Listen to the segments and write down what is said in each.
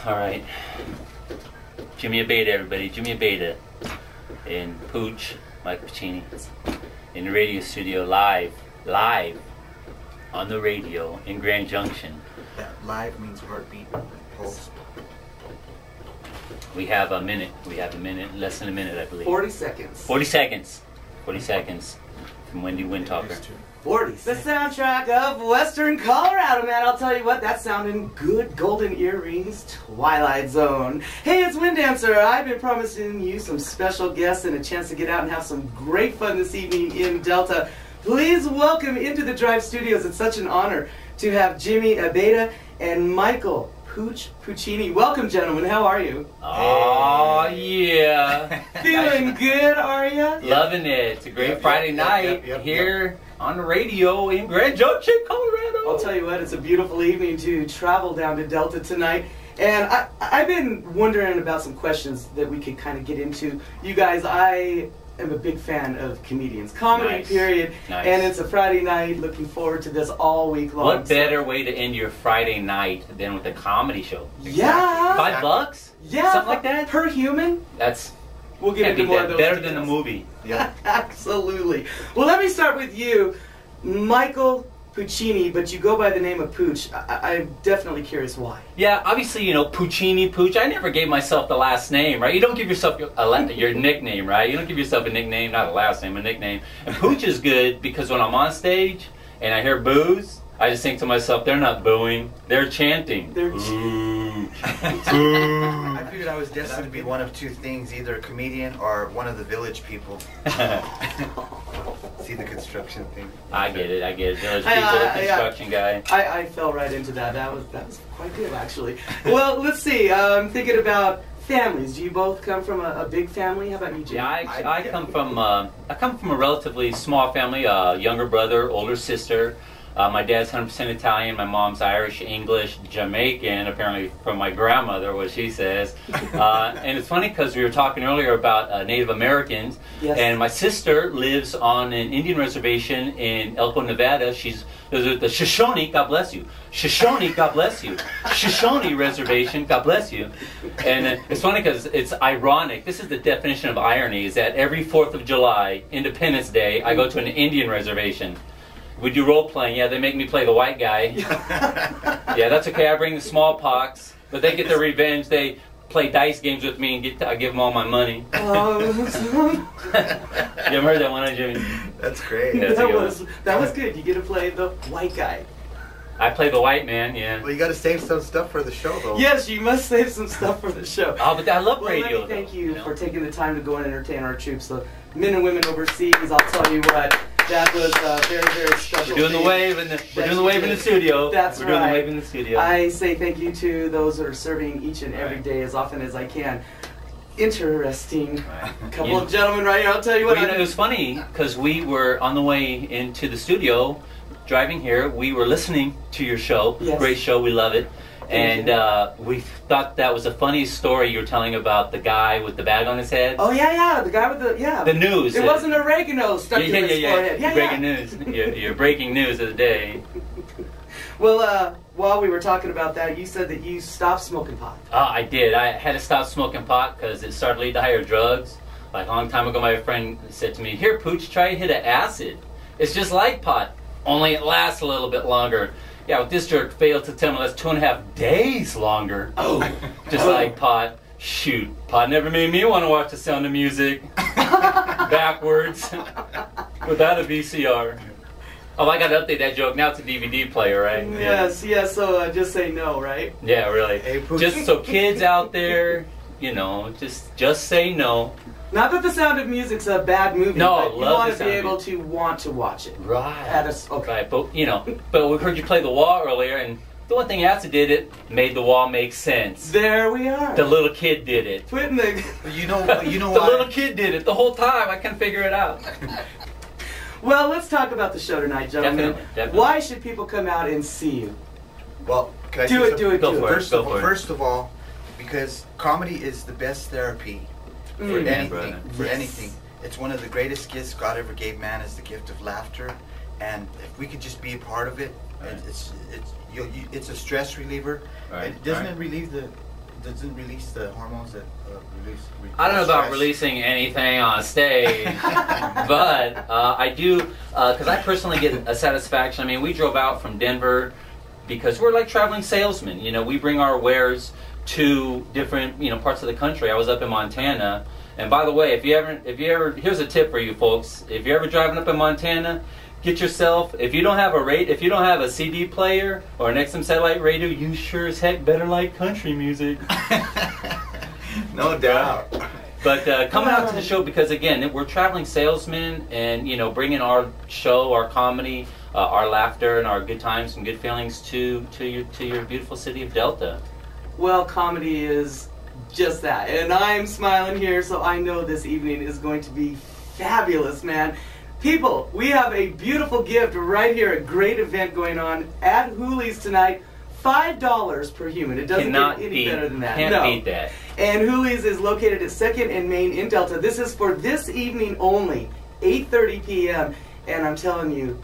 Alright. Jimmy Abeta, everybody. Jimmy Abeta. And Pooch, Mike Puccini. In the radio studio, live on the radio in Grand Junction. That live means heartbeat, pulse. We have a minute. Less than a minute, I believe. 40 seconds. 40 seconds. 40 seconds from Wendy Windtalker. 40. The soundtrack of Western Colorado, man. I'll tell you what, that's sounding good. Golden Earrings, Twilight Zone. Hey, it's Wind Dancer. I've been promising you some special guests and a chance to get out and have some great fun this evening in Delta. Please welcome into the Drive Studios. It's such an honor to have Jimmy Abeta and Michael Pooch Puccini. Welcome, gentlemen. How are you? Oh, yeah. Feeling good, are you? Loving it. It's a great Friday night here on the radio in Grand Junction, Colorado. I'll tell you what, it's a beautiful evening to travel down to Delta tonight. And I've been wondering about some questions that we could kind of get into. You guys, I am a big fan of comedians. Comedy, period. Nice. And it's a Friday night. Looking forward to this all week long. What better way to end your Friday night than with a comedy show? Yeah. $5? Yeah. Something like that? Per human? That's... We'll get into more of those better details. than the movie. Yeah. Absolutely. Well, let me start with you, Michael Puccini, but you go by the name of Pooch. I'm definitely curious why. Yeah, obviously, you know, Puccini, Pooch. I never gave myself the last name, right? You don't give yourself your nickname, right? You don't give yourself a nickname, not a last name, a nickname. And Pooch is good because when I'm on stage and I hear boos, I just think to myself, they're not booing, they're chanting. They're I figured I was destined to be one of two things, either a comedian or one of the village people. See the construction thing? I get it. Village people, construction guy. I fell right into that. That was quite good, actually. Well, let's see. I'm thinking about families. Do you both come from a big family? How about you, Jim? Yeah, I come from a relatively small family. Younger brother, older sister. My dad's 100% Italian. My mom's Irish, English, Jamaican. Apparently from my grandmother, what she says. And it's funny because we were talking earlier about Native Americans. Yes. And my sister lives on an Indian reservation in Elko, Nevada. She's the Shoshone. God bless you. Shoshone. God bless you. Shoshone reservation. God bless you. And it's funny because it's ironic. This is the definition of irony: is that every 4th of July, Independence Day, I go to an Indian reservation. We do role playing. Yeah, they make me play the white guy. Yeah, that's okay. I bring the smallpox, but they get their revenge. They play dice games with me and I give them all my money. You ever heard that one, Jimmy? That's great. Yeah, that was good. You get to play the white guy. I play the white man. Yeah. Well, you got to save some stuff for the show, though. Yes, you must save some stuff for the show. Oh, but I love well, radio. Let me thank you for taking the time to go and entertain our troops, the men and women overseas. I'll tell you what. That was very, very special. We're doing the wave in the studio. That's We're right. doing the wave in the studio. I say thank you to those that are serving each and every day as often as I can. Interesting. Couple of gentlemen right here. I'll tell you what. Well, it was funny because we were on the way into the studio, driving here. We were listening to your show. Yes. Great show. We love it. And we thought that was the funniest story you were telling about the guy with the bag on his head. Oh yeah, the guy with the news. It wasn't oregano stuck to his forehead. Breaking news. Your breaking news of the day. Well, while we were talking about that, you said that you stopped smoking pot. I did. I had to stop smoking pot because it started to lead to higher drugs. Like a long time ago, my friend said to me, "Here, Pooch, try to hit an acid. It's just like pot, only it lasts a little bit longer." Yeah, but this jerk failed to tell me that's 2.5 days longer. Oh, just like pot. Shoot, pot never made me want to watch The Sound of Music backwards without a VCR. Oh, I got to update that joke. Now it's a DVD player, right? Yes. So just say no, right? Yeah, really. Hey, just so kids out there, you know, just say no. Not that The Sound of Music's a bad movie, no, but you want to be able to want to watch it. Right. Okay. Right, but you know, but we heard you play The Wall earlier, and the one thing Acid did it made The Wall make sense. There we are. The little kid did it. Putting the You know the why? little kid did it the whole time. I couldn't figure it out. Well, let's talk about the show tonight, gentlemen. Definitely. Why should people come out and see you? Well, can I do say it? Do it. Go Do for it. it. First of all, because comedy is the best therapy for anything. For anything, it's one of the greatest gifts God ever gave man is the gift of laughter, and if we could just be a part of it, it's a stress reliever. Right. Doesn't it relieve the doesn't release the hormones that release. I don't know about stress. releasing anything on stage, but I do, because I personally get a satisfaction. I mean, we drove out from Denver because we're like traveling salesmen. You know, we bring our wares to different, you know, parts of the country. I was up in Montana, and by the way, if you ever, here's a tip for you folks. If you're ever driving up in Montana, get yourself, if you don't have a CD player or an XM satellite radio, you sure as heck better like country music. No doubt. But coming out to the show, because again, we're traveling salesmen, and you know, bringing our show, our comedy, our laughter, and our good times and good feelings to your beautiful city of Delta. Well, comedy is just that, and I'm smiling here, so I know this evening is going to be fabulous, man. People, we have a beautiful gift right here, a great event going on at Hooley's tonight. $5 per human. It doesn't get any better than that. Can't beat that. And Hooley's is located at 2nd and Main in Delta. This is for this evening only, 8:30 p.m. And I'm telling you,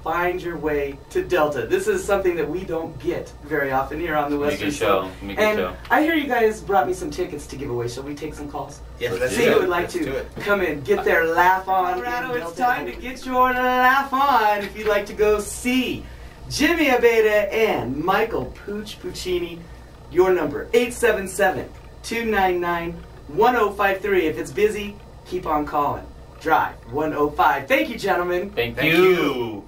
find your way to Delta. This is something that we don't get very often here on the Western show. And I hear you guys brought me some tickets to give away. Shall we take some calls? Yes, let's See do who it. would like Let's to do it. come in, get their laugh on. Colorado, it's time to get your laugh on if you'd like to go see Jimmy Abeda and Michael Pooch Puccini. Your number, 877-299-1053. If it's busy, keep on calling. Drive 105. Thank you, gentlemen. Thank you.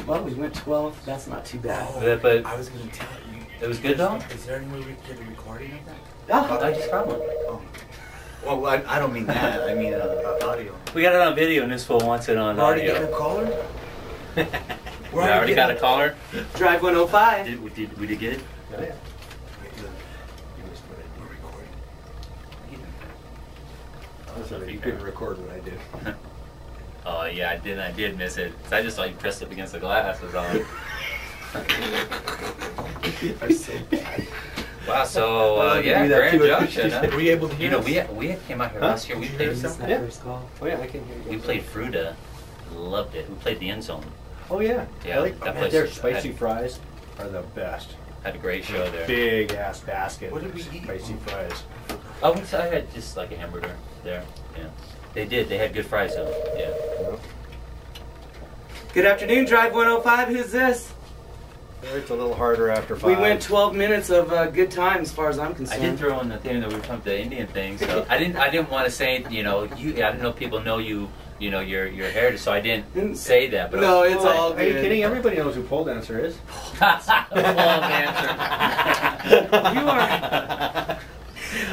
Well, we went 12. That's not too bad. But I was going to tell you. it was good though? Is there any way we can get a recording of that? Oh, I just got one. Oh. Well, I don't mean that. I mean audio. We got it on video, and this fool wants it on We're already getting audio. a caller? We already got a caller? Drive 105. We did good? Yeah. You couldn't record what I did. Oh yeah, I did miss it. I just saw you pressed up against the glass. Was all. I'm so bad. Wow, so yeah, do that Grand too. Junction. Huh? Were you able to hear You know, us? we came out here last year. We Did you hear played. us? Yeah. First call. Oh yeah, I can hear you. We played Fruta. Loved it. We played the End Zone. Oh yeah. Yeah, I like that that. place Their is- spicy fries are the best. Had a great show there. Big ass basket. What did we of eat? Spicy fries. I had just like a hamburger there. Yeah, they did. They had good fries though. Yeah. Good afternoon, Drive 105. Who's this? It's a little harder after 5. We went 12 minutes of good time as far as I'm I concerned. did throw in the thing that we were talking the Indian thing, so I didn't want to say, you know, I didn't know people know you know, your heritage, so I didn't say that. But No, it's all Are you good. kidding? Everybody knows who pole dancer is. You are.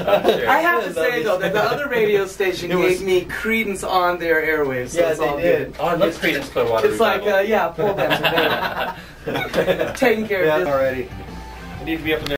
I have to say though that the other radio station gave me credence on their airwaves, so Yeah, it's they all did. good. Oh, I love Creedence Clearwater It's like Revival. yeah, pole dancer. Taking care of Yeah, business. already. I need to be up in there.